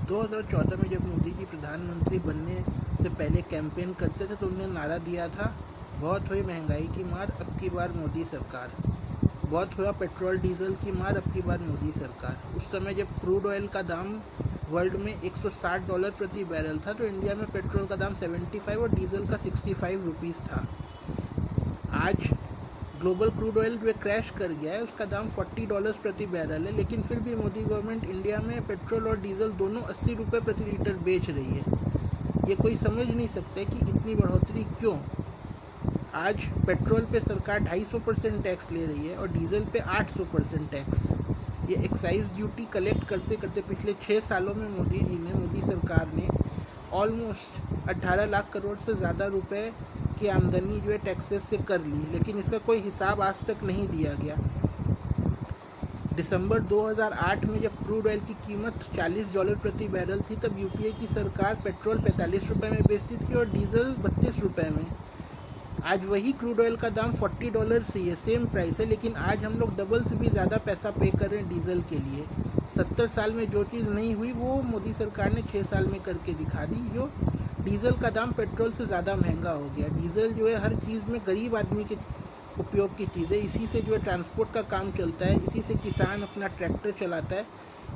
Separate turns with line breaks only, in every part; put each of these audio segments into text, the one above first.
2014 में जब मोदी जी प्रधानमंत्री बनने से पहले कैंपेन करते थे तो उन्होंने नारा दिया था, बहुत हुई महंगाई की मार, अब की बार मोदी सरकार। बहुत हुआ पेट्रोल डीजल की मार, अब की बार मोदी सरकार। उस समय जब क्रूड ऑयल का दाम वर्ल्ड में $160 प्रति बैरल था तो इंडिया में पेट्रोल का दाम 75 और डीजल का 65 रुपीज़ था। आज ग्लोबल क्रूड ऑयल जो क्रैश कर गया है उसका दाम $40 प्रति बैरल है, लेकिन फिर भी मोदी गवर्नमेंट इंडिया में पेट्रोल और डीजल दोनों 80 रुपये प्रति लीटर बेच रही है। ये कोई समझ नहीं सकते कि इतनी बढ़ोतरी क्यों। आज पेट्रोल पे सरकार 250% टैक्स ले रही है और डीजल पे 800% टैक्स। ये एक्साइज ड्यूटी कलेक्ट करते करते पिछले 6 सालों में मोदी सरकार ने ऑलमोस्ट 18 लाख करोड़ से ज़्यादा रुपए की आमदनी जो है टैक्सेस से कर ली, लेकिन इसका कोई हिसाब आज तक नहीं दिया गया। दिसंबर 2008 में जब क्रूड ऑयल की कीमत $40 प्रति बैरल थी तब यूपीए की सरकार पेट्रोल 45 रुपये में बेचती थी और डीजल 32 रुपये में। आज वही क्रूड ऑयल का दाम $40 ही है, सेम प्राइस है, लेकिन आज हम लोग डबल से भी ज़्यादा पैसा पे कर रहे हैं डीजल के लिए। 70 साल में जो चीज़ नहीं हुई वो मोदी सरकार ने 6 साल में करके दिखा दी। जो डीजल का दाम पेट्रोल से ज़्यादा महंगा हो गया। डीजल जो है हर चीज़ में गरीब आदमी के उपयोग की चीज़ है, इसी से जो है ट्रांसपोर्ट का काम चलता है, इसी से किसान अपना ट्रैक्टर चलाता है,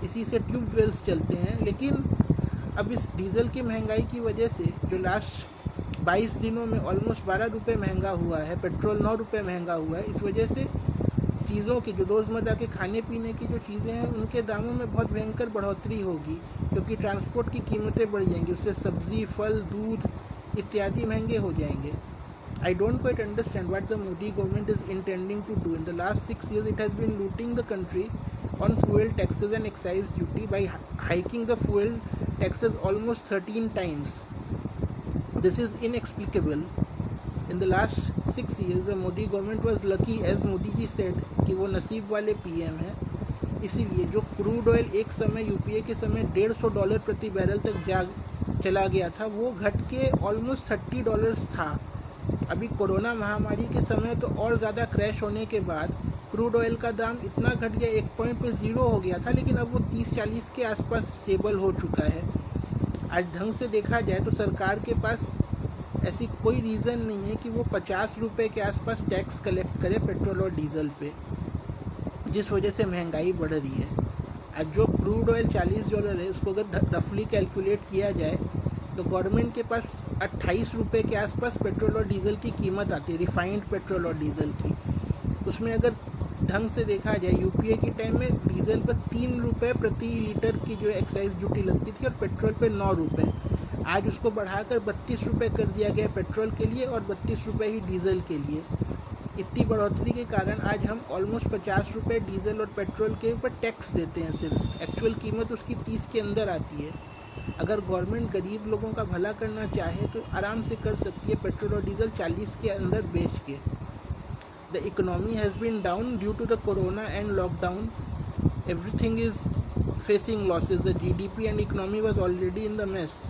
इसी से ट्यूबवेल्स चलते हैं। लेकिन अब इस डीजल की महंगाई की वजह से जो लास्ट 22 दिनों में ऑलमोस्ट 12 रुपये महंगा हुआ है, पेट्रोल 9 रुपये महंगा हुआ है। इस वजह से चीज़ों की जो रोज़मर्रा के खाने पीने की जो चीज़ें हैं उनके दामों में बहुत भयंकर बढ़ोतरी होगी, क्योंकि ट्रांसपोर्ट की कीमतें बढ़ जाएंगी, उससे सब्ज़ी, फल, दूध इत्यादि महंगे हो जाएंगे। I don't quite understand what the Modi government is intending to do. In the last 6 years, it has been looting the country on fuel taxes and excise duty by hiking the fuel taxes almost 13 times. This is inexplicable. In the last 6 years, the Modi government was lucky, as Modi ji said, कि वो नसीब वाले PM हैं। इसीलिए जो crude oil एक समय UPA के समय $150 प्रति बैरल तक चला गया था वो घट के ऑलमोस्ट $30 था। अभी कोरोना महामारी के समय तो और ज़्यादा क्रैश होने के बाद क्रूड ऑयल का दाम इतना घट गया, एक पॉइंट पे 0 हो गया था, लेकिन अब वो 30-40 के आसपास स्टेबल हो चुका है। आज ढंग से देखा जाए तो सरकार के पास ऐसी कोई रीज़न नहीं है कि वो 50 रुपये के आसपास टैक्स कलेक्ट करे पेट्रोल और डीजल पे, जिस वजह से महंगाई बढ़ रही है। आज जो क्रूड ऑयल $40 है उसको अगर रफली कैलकुलेट किया जाए तो गवर्नमेंट के पास 28 रुपये के आसपास पेट्रोल और डीजल की कीमत आती है, रिफाइंड पेट्रोल और डीजल की। उसमें अगर ढंग से देखा जाए यूपीए के टाइम में डीजल पर 3 रुपये प्रति लीटर की जो एक्साइज ड्यूटी लगती थी और पेट्रोल पे 9 रुपये। आज उसको बढ़ाकर 32 रुपये कर दिया गया पेट्रोल के लिए और 32 रुपये ही डीजल के लिए। इतनी बढ़ोतरी के कारण आज हम ऑलमोस्ट 50 रुपये डीजल और पेट्रोल के ऊपर टैक्स देते हैं सिर्फ। एक्चुअल कीमत उसकी 30 के अंदर आती है। अगर गवर्नमेंट गरीब लोगों का भला करना चाहे तो आराम से कर सकती है, पेट्रोल और डीजल 40 के अंदर बेच के। The economy has been down due to the corona and lockdown. Everything is facing losses. The GDP and economy was already in the mess,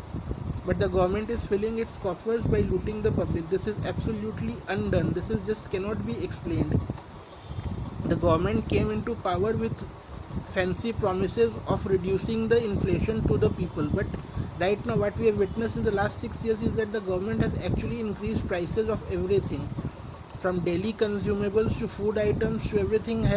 but the government is filling its coffers by looting the public. This is absolutely undone. This is just cannot be explained. The government came into power with fancy promises of reducing the inflation to the people, but right now what we have witnessed in the last 6 years is that the government has actually increased prices of everything, from daily consumables to food items to everything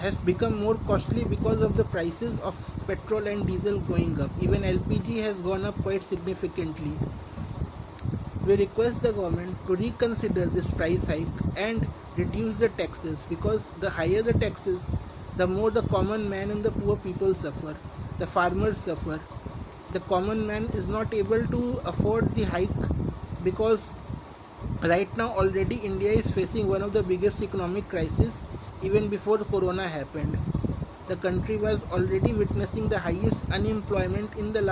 has become more costly because of the prices of petrol and diesel going up. Even LPG has gone up quite significantly. We request the government to reconsider this price hike and reduce the taxes, because the higher the taxes, the more the common man and the poor people suffer. The farmers suffer. The common man is not able to afford the hike because right now already India is facing one of the biggest economic crises even before the corona happened. The country was already witnessing the highest unemployment in the last